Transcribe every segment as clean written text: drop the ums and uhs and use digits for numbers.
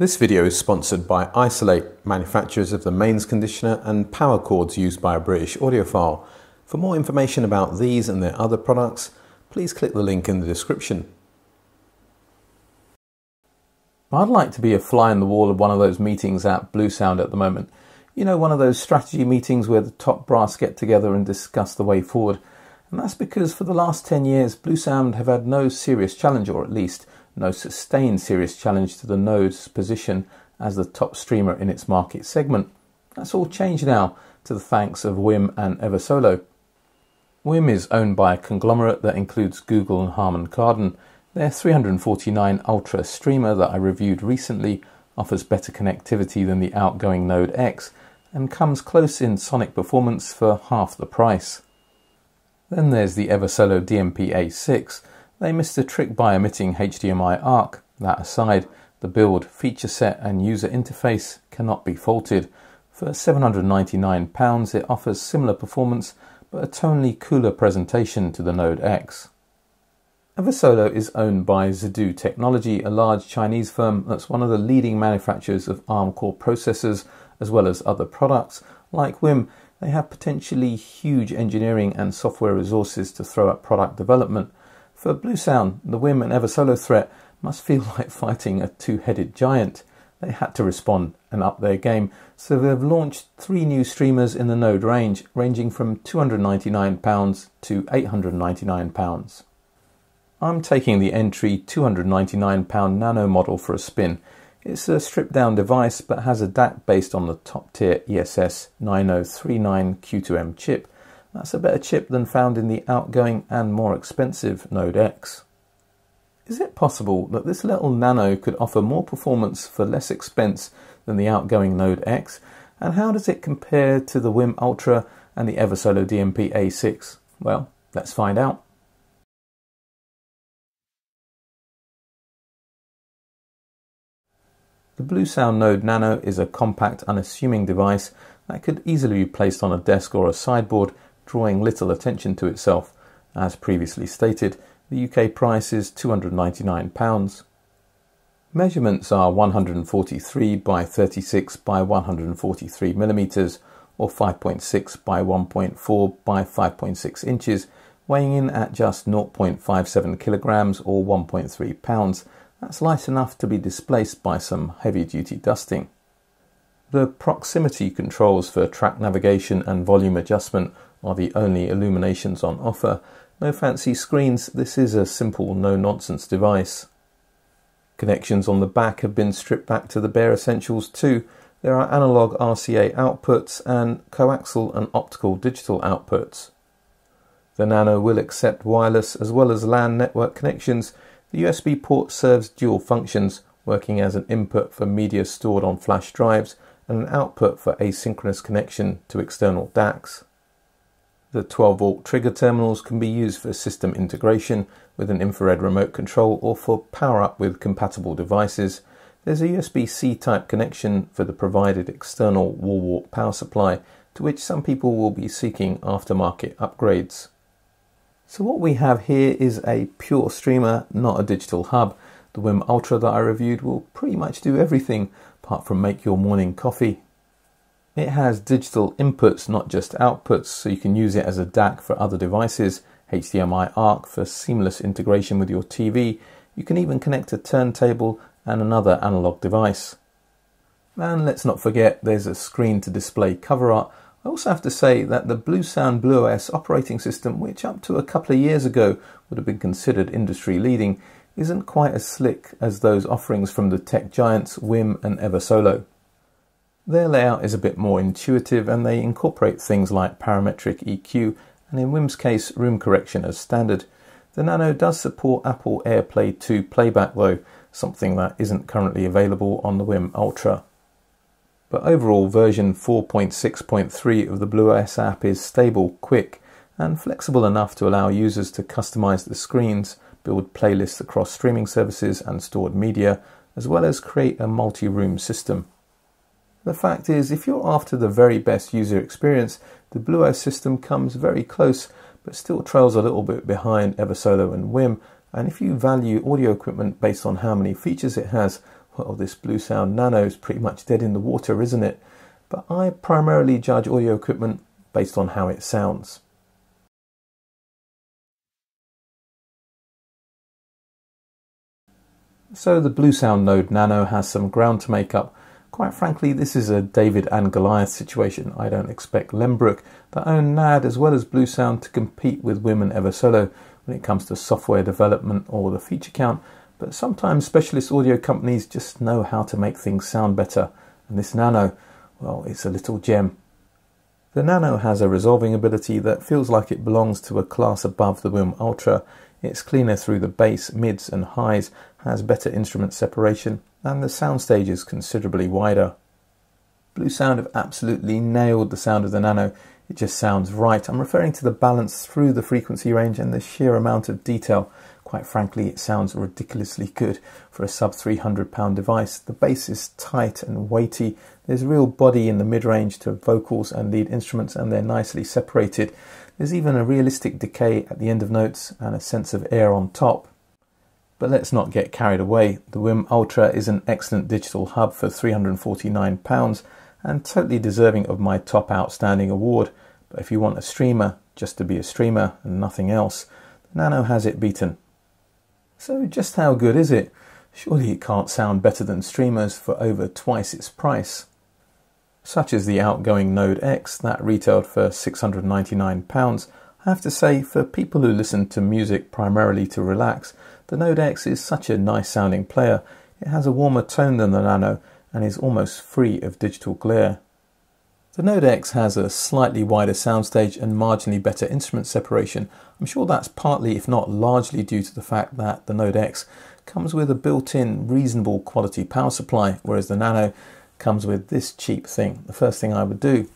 This video is sponsored by Isolate, manufacturers of the mains conditioner and power cords used by a British audiophile. For more information about these and their other products, please click the link in the description. I'd like to be a fly in the wall of one of those meetings at Bluesound at the moment. You know, one of those strategy meetings where the top brass get together and discuss the way forward. And that's because for the last 10 years, Bluesound have had no serious challenge, or at least no sustained serious challenge to the Node's position as the top streamer in its market segment. That's all changed now, to the thanks of WiiM and Eversolo. WiiM is owned by a conglomerate that includes Google and Harman Kardon. Their 349 Ultra streamer that I reviewed recently offers better connectivity than the outgoing Node X and comes close in sonic performance for half the price. Then there's the Eversolo DMP-A6. They missed a trick by omitting HDMI ARC. That aside, the build, feature set and user interface cannot be faulted. For £799 it offers similar performance but a tonally cooler presentation to the Node X. Eversolo is owned by Zidu Technology, a large Chinese firm that's one of the leading manufacturers of ARM core processors as well as other products. Like WiiM, they have potentially huge engineering and software resources to throw at product development. For Bluesound, the WiiM and Eversolo threat must feel like fighting a two-headed giant. They had to respond and up their game, so they've launched 3 new streamers in the Node range, ranging from £299 to £899. I'm taking the entry £299 Nano model for a spin. It's a stripped-down device but has a DAC based on the top-tier ESS 9039 Q2M chip. That's a better chip than found in the outgoing and more expensive Node X. Is it possible that this little Nano could offer more performance for less expense than the outgoing Node X? And how does it compare to the WiiM Ultra and the Eversolo DMP-A6? Well, let's find out. The Bluesound Node Nano is a compact, unassuming device that could easily be placed on a desk or a sideboard, drawing little attention to itself. As previously stated, the UK price is £299. Measurements are 143 by 36 by 143 millimeters, or 5.6 by 1.4 by 5.6 inches, weighing in at just 0.57 kilograms or 1.3 pounds. That's light enough to be displaced by some heavy-duty dusting. The proximity controls for track navigation and volume adjustment are the only illuminations on offer. No fancy screens, this is a simple no-nonsense device. Connections on the back have been stripped back to the bare essentials too. There are analog RCA outputs and coaxial and optical digital outputs. The Nano will accept wireless as well as LAN network connections. The USB port serves dual functions, working as an input for media stored on flash drives and an output for asynchronous connection to external DACS. The 12-volt trigger terminals can be used for system integration with an infrared remote control or for power-up with compatible devices. There's a USB-C type connection for the provided external wall-wart power supply, to which some people will be seeking aftermarket upgrades. So what we have here is a pure streamer, not a digital hub. The WiiM Ultra that I reviewed will pretty much do everything apart from make your morning coffee. It has digital inputs, not just outputs, so you can use it as a DAC for other devices, HDMI ARC for seamless integration with your TV. You can even connect a turntable and another analog device. And let's not forget there's a screen to display cover art. I also have to say that the Bluesound BlueOS operating system, which up to a couple of years ago would have been considered industry leading, isn't quite as slick as those offerings from the tech giants WiiM and Eversolo. Their layout is a bit more intuitive and they incorporate things like parametric EQ and in WiiM's case room correction as standard. The Nano does support Apple AirPlay 2 playback though, something that isn't currently available on the WiiM Ultra. But overall version 4.6.3 of the BlueOS app is stable, quick and flexible enough to allow users to customize the screens, build playlists across streaming services and stored media, as well as create a multi-room system. The fact is, if you're after the very best user experience, the BlueOS system comes very close but still trails a little bit behind Eversolo and WiiM, and if you value audio equipment based on how many features it has, Well, this Bluesound Nano is pretty much dead in the water, isn't it? But I primarily judge audio equipment based on how it sounds. So the Bluesound Node Nano has some ground to make up. Quite frankly, this is a David and Goliath situation. I don't expect Lembrook, that own NAD as well as Bluesound, to compete with WiiM and Eversolo when it comes to software development or the feature count, but sometimes specialist audio companies just know how to make things sound better, and this Nano, well, it's a little gem. The Nano has a resolving ability that feels like it belongs to a class above the WiiM Ultra. It's cleaner through the bass, mids and highs, has better instrument separation, and the soundstage is considerably wider. Bluesound have absolutely nailed the sound of the Nano. It just sounds right. I'm referring to the balance through the frequency range and the sheer amount of detail. Quite frankly, it sounds ridiculously good for a sub £300 device. The bass is tight and weighty. There's real body in the mid-range to vocals and lead instruments, and they're nicely separated. There's even a realistic decay at the end of notes and a sense of air on top. But let's not get carried away. The WiiM Ultra is an excellent digital hub for £349 and totally deserving of my top outstanding award. But if you want a streamer just to be a streamer and nothing else, the Nano has it beaten. So just how good is it? Surely it can't sound better than streamers for over twice its price. Such as the outgoing Node X that retailed for £699. I have to say, for people who listen to music primarily to relax, the Node X is such a nice sounding player. It has a warmer tone than the Nano and is almost free of digital glare. The Node X has a slightly wider soundstage and marginally better instrument separation. I'm sure that's partly, if not largely, due to the fact that the Node X comes with a built-in reasonable quality power supply, whereas the Nano comes with this cheap thing. The first thing I would do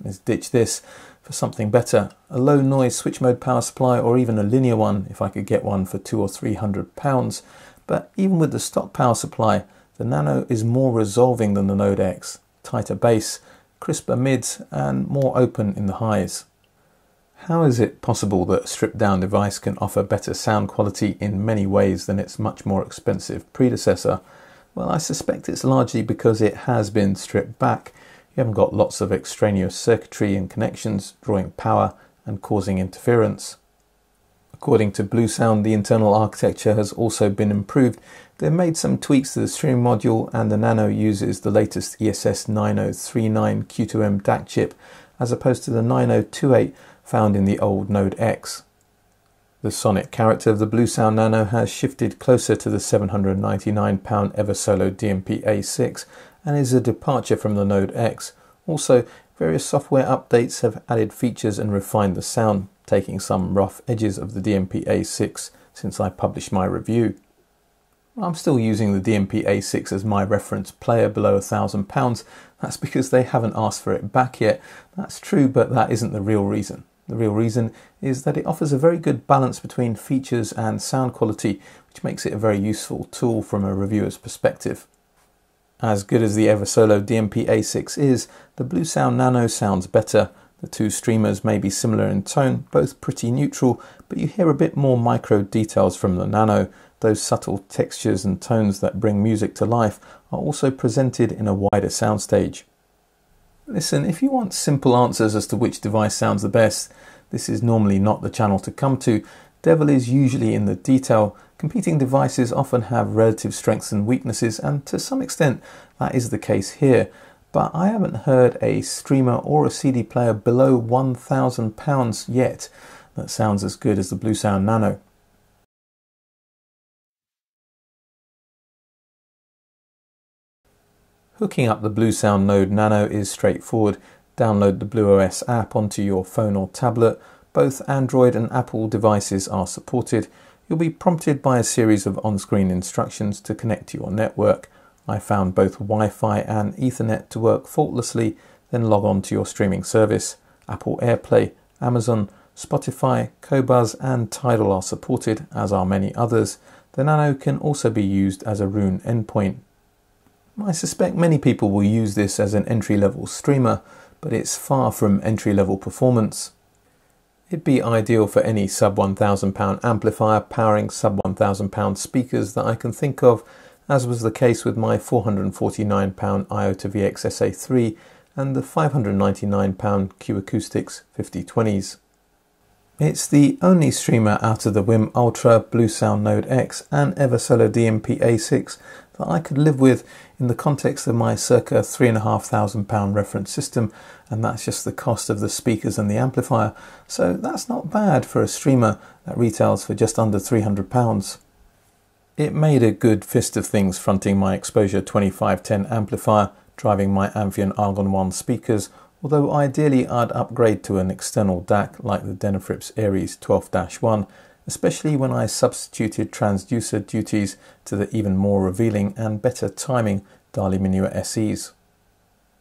is ditch this for something better, a low noise switch mode power supply, or even a linear one if I could get one for £200 or £300. But even with the stock power supply, the Nano is more resolving than the Node X, tighter bass, crisper mids and more open in the highs. How is it possible that a stripped down device can offer better sound quality in many ways than its much more expensive predecessor? Well, I suspect it's largely because it has been stripped back. You haven't got lots of extraneous circuitry and connections drawing power and causing interference. According to Bluesound, the internal architecture has also been improved. They've made some tweaks to the stream module, and the Nano uses the latest ESS 9039 Q2M DAC chip as opposed to the 9028 found in the old Node X. The sonic character of the Bluesound Nano has shifted closer to the £799 Eversolo DMP A6 and is a departure from the Node X. Also, various software updates have added features and refined the sound, taking some rough edges of the DMP A6 since I published my review. I'm still using the DMP A6 as my reference player below £1,000. That's because they haven't asked for it back yet. That's true, but that isn't the real reason. The real reason is that it offers a very good balance between features and sound quality, which makes it a very useful tool from a reviewer's perspective. As good as the Eversolo DMP A6 is, the Bluesound Nano sounds better. The two streamers may be similar in tone, both pretty neutral, but you hear a bit more micro details from the Nano. Those subtle textures and tones that bring music to life are also presented in a wider soundstage. Listen, if you want simple answers as to which device sounds the best, this is normally not the channel to come to. Devil is usually in the detail. Competing devices often have relative strengths and weaknesses, and to some extent that is the case here. But I haven't heard a streamer or a CD player below £1,000 yet that sounds as good as the Bluesound Nano. Hooking up the Bluesound Node Nano is straightforward. Download the BlueOS app onto your phone or tablet. Both Android and Apple devices are supported. You'll be prompted by a series of on-screen instructions to connect to your network. I found both Wi-Fi and Ethernet to work faultlessly, then log on to your streaming service. Apple AirPlay, Amazon, Spotify, Qobuz and Tidal are supported, as are many others. The Nano can also be used as a Roon endpoint. I suspect many people will use this as an entry-level streamer, but it's far from entry-level performance. It'd be ideal for any sub £1,000 amplifier powering sub £1,000 speakers that I can think of. as was the case with my £449 Iota VX SA3 and the £599 Q Acoustics 5020s. It's the only streamer out of the WiiM Ultra, Bluesound Node X and Eversolo PA6 that I could live with in the context of my circa £3,500 reference system, and that's just the cost of the speakers and the amplifier, so that's not bad for a streamer that retails for just under £300. It made a good fist of things fronting my Exposure 2510 amplifier, driving my Amphion Argon 1 speakers, although ideally I'd upgrade to an external DAC like the Denafrips Aries 12-1, especially when I substituted transducer duties to the even more revealing and better timing DALI Minua SEs.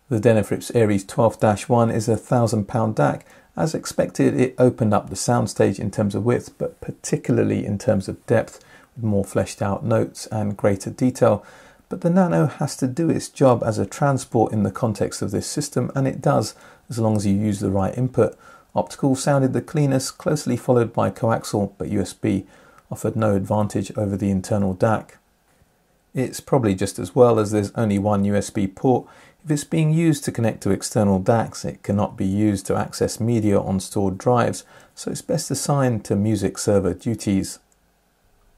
The Denafrips Aries 12-1 is a £1,000 DAC. As expected, it opened up the soundstage in terms of width, but particularly in terms of depth, with more fleshed out notes and greater detail. But the Nano has to do its job as a transport in the context of this system, and it does, as long as you use the right input. Optical sounded the cleanest, closely followed by coaxial, but USB offered no advantage over the internal DAC. It's probably just as well, as there's only one USB port. If it's being used to connect to external DACs, it cannot be used to access media on stored drives, so it's best assigned to music server duties.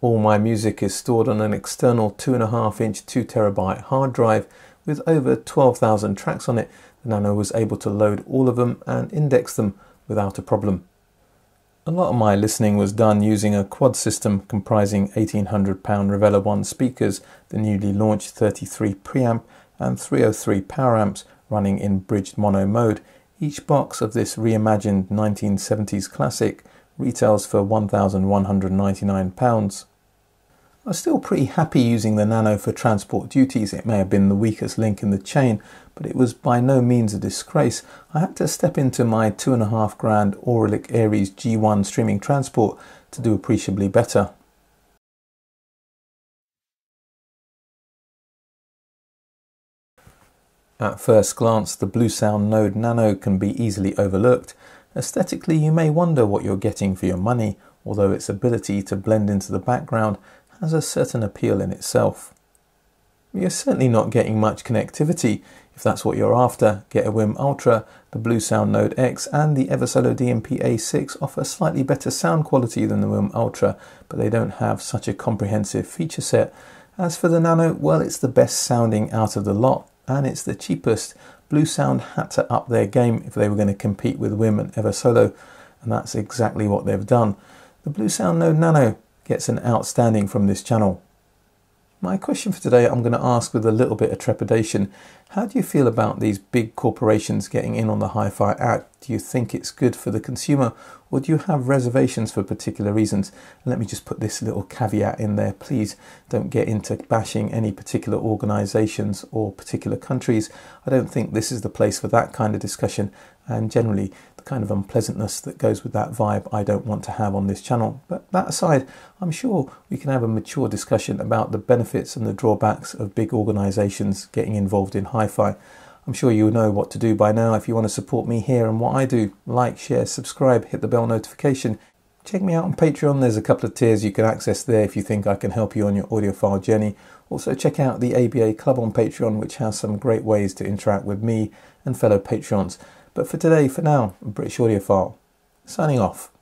All my music is stored on an external 2.5-inch 2TB hard drive with over 12,000 tracks on it. The Nano was able to load all of them and index them without a problem. A lot of my listening was done using a quad system comprising £1,800 Revela 1 speakers, the newly launched 33 preamp and 303 power amps running in bridged mono mode. Each box of this reimagined 1970s classic retails for £1,199. I was still pretty happy using the Nano for transport duties. It may have been the weakest link in the chain, but it was by no means a disgrace. I had to step into my £2,500 Auralic Aries G1 streaming transport to do appreciably better. At first glance, the Bluesound Node Nano can be easily overlooked. Aesthetically, you may wonder what you're getting for your money, although its ability to blend into the background has a certain appeal in itself. You're certainly not getting much connectivity. If that's what you're after, get a WiiM Ultra. The Bluesound Node X and the Eversolo PA6 offer slightly better sound quality than the WiiM Ultra, but they don't have such a comprehensive feature set. As for the Nano, well, it's the best sounding out of the lot, and it's the cheapest. Bluesound had to up their game if they were going to compete with WiiM and Eversolo, and that's exactly what they've done. The Bluesound Node Nano gets an outstanding from this channel. My question for today I'm going to ask with a little bit of trepidation. How do you feel about these big corporations getting in on the HiFi act? Do you think it's good for the consumer, or do you have reservations for particular reasons? And let me just put this little caveat in there. Please don't get into bashing any particular organisations or particular countries. I don't think this is the place for that kind of discussion, and generally the kind of unpleasantness that goes with that vibe I don't want to have on this channel. But that aside, I'm sure we can have a mature discussion about the benefits and the drawbacks of big organisations getting involved in HiFi. I'm sure you know what to do by now if you want to support me here and what I do. Like, share, subscribe, hit the bell notification. Check me out on Patreon. There's a couple of tiers you can access there if you think I can help you on your audiophile journey. Also check out the ABA Club on Patreon, which has some great ways to interact with me and fellow Patreons. But for today, for now, I'm British Audiophile, signing off.